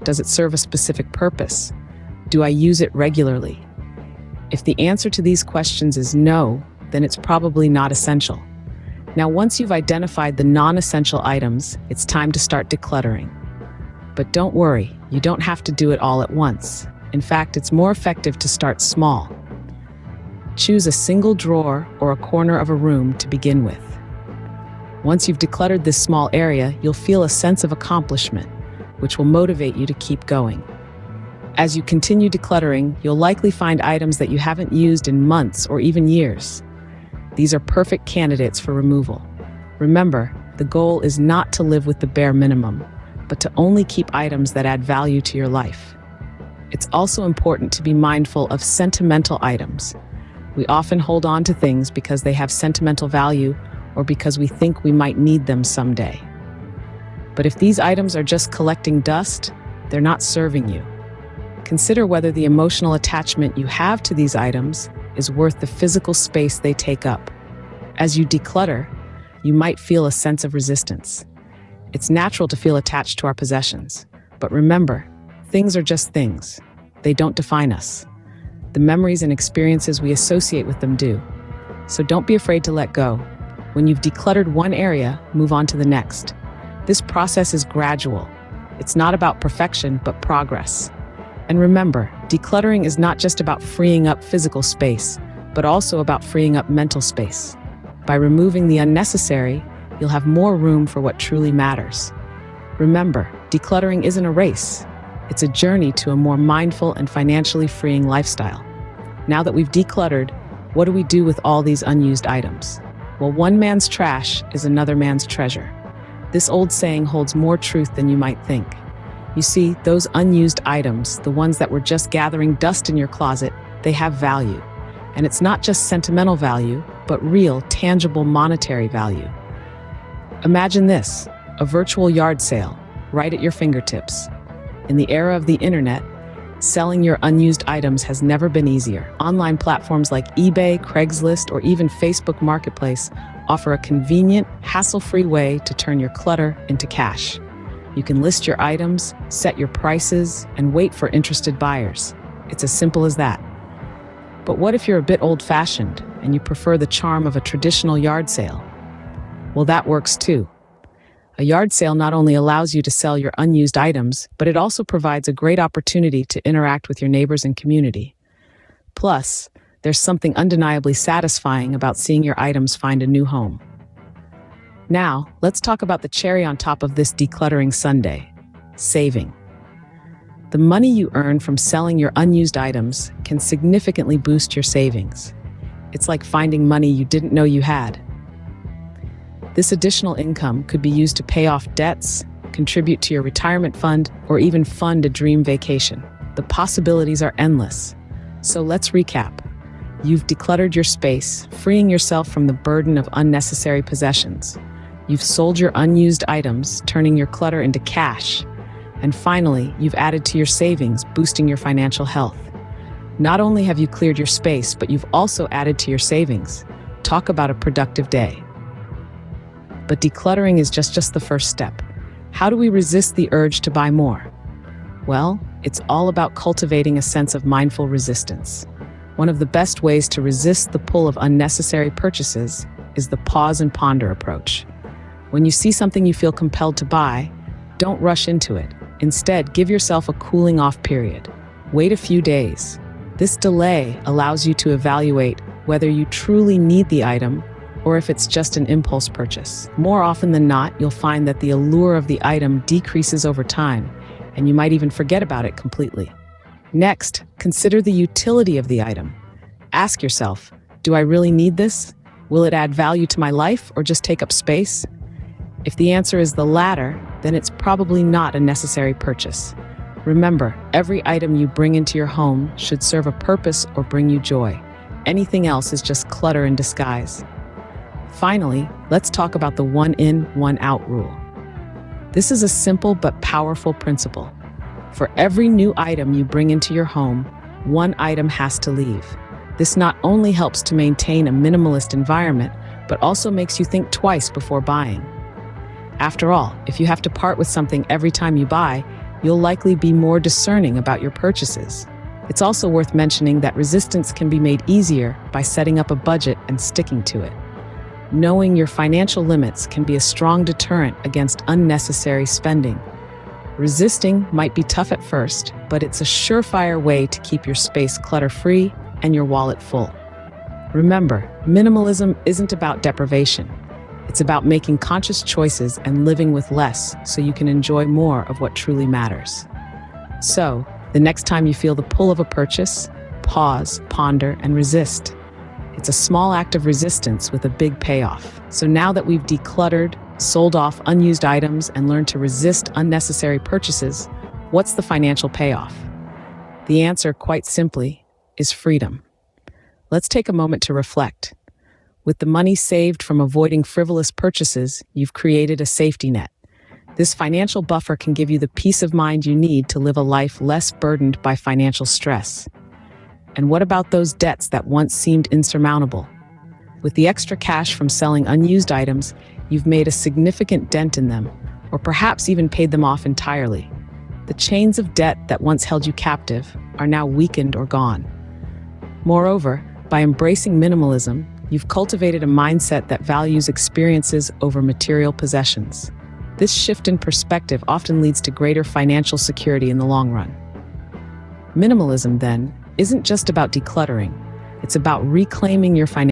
Does it serve a specific purpose? Do I use it regularly? If the answer to these questions is no, then it's probably not essential. Now, once you've identified the non-essential items, it's time to start decluttering. But don't worry, you don't have to do it all at once. In fact, it's more effective to start small. Choose a single drawer or a corner of a room to begin with. Once you've decluttered this small area, you'll feel a sense of accomplishment, which will motivate you to keep going. As you continue decluttering, you'll likely find items that you haven't used in months or even years. These are perfect candidates for removal. Remember, the goal is not to live with the bare minimum, but to only keep items that add value to your life. It's also important to be mindful of sentimental items. We often hold on to things because they have sentimental value or because we think we might need them someday. But if these items are just collecting dust, they're not serving you. Consider whether the emotional attachment you have to these items is worth the physical space they take up. As you declutter, you might feel a sense of resistance. It's natural to feel attached to our possessions, but remember, things are just things. They don't define us. The memories and experiences we associate with them do. So don't be afraid to let go. When you've decluttered one area, move on to the next. This process is gradual. It's not about perfection, but progress. And remember, decluttering is not just about freeing up physical space, but also about freeing up mental space. By removing the unnecessary, you'll have more room for what truly matters. Remember, decluttering isn't a race. It's a journey to a more mindful and financially freeing lifestyle. Now that we've decluttered, what do we do with all these unused items? Well, one man's trash is another man's treasure. This old saying holds more truth than you might think. You see, those unused items, the ones that were just gathering dust in your closet, they have value. And it's not just sentimental value, but real, tangible monetary value. Imagine this, a virtual yard sale, right at your fingertips. In the era of the internet, selling your unused items has never been easier. Online platforms like eBay, Craigslist, or even Facebook Marketplace offer a convenient, hassle-free way to turn your clutter into cash. You can list your items, set your prices, and wait for interested buyers. It's as simple as that. But what if you're a bit old-fashioned and you prefer the charm of a traditional yard sale? Well, that works too. A yard sale not only allows you to sell your unused items, but it also provides a great opportunity to interact with your neighbors and community. Plus, there's something undeniably satisfying about seeing your items find a new home. Now, let's talk about the cherry on top of this decluttering Sunday: saving. The money you earn from selling your unused items can significantly boost your savings. It's like finding money you didn't know you had. This additional income could be used to pay off debts, contribute to your retirement fund, or even fund a dream vacation. The possibilities are endless. So let's recap. You've decluttered your space, freeing yourself from the burden of unnecessary possessions. You've sold your unused items, turning your clutter into cash. And finally, you've added to your savings, boosting your financial health. Not only have you cleared your space, but you've also added to your savings. Talk about a productive day. But decluttering is just the first step. How do we resist the urge to buy more? Well, it's all about cultivating a sense of mindful resistance. One of the best ways to resist the pull of unnecessary purchases is the pause and ponder approach. When you see something you feel compelled to buy, don't rush into it. Instead, give yourself a cooling off period. Wait a few days. This delay allows you to evaluate whether you truly need the item or if it's just an impulse purchase. More often than not, you'll find that the allure of the item decreases over time, and you might even forget about it completely. Next, consider the utility of the item. Ask yourself, do I really need this? Will it add value to my life or just take up space? If the answer is the latter, then it's probably not a necessary purchase. Remember, every item you bring into your home should serve a purpose or bring you joy. Anything else is just clutter in disguise. Finally, let's talk about the one in, one out rule. This is a simple but powerful principle. For every new item you bring into your home, one item has to leave. This not only helps to maintain a minimalist environment, but also makes you think twice before buying. After all, if you have to part with something every time you buy, you'll likely be more discerning about your purchases. It's also worth mentioning that resistance can be made easier by setting up a budget and sticking to it. Knowing your financial limits can be a strong deterrent against unnecessary spending. Resisting might be tough at first, but it's a surefire way to keep your space clutter-free and your wallet full. Remember, minimalism isn't about deprivation. It's about making conscious choices and living with less so you can enjoy more of what truly matters. So, the next time you feel the pull of a purchase, pause, ponder, and resist. It's a small act of resistance with a big payoff. So now that we've decluttered, sold off unused items, and learned to resist unnecessary purchases, what's the financial payoff? The answer, quite simply, is freedom. Let's take a moment to reflect. With the money saved from avoiding frivolous purchases, you've created a safety net. This financial buffer can give you the peace of mind you need to live a life less burdened by financial stress. And what about those debts that once seemed insurmountable? With the extra cash from selling unused items, you've made a significant dent in them, or perhaps even paid them off entirely. The chains of debt that once held you captive are now weakened or gone. Moreover, by embracing minimalism, you've cultivated a mindset that values experiences over material possessions. This shift in perspective often leads to greater financial security in the long run. Minimalism, then, isn't just about decluttering. It's about reclaiming your financial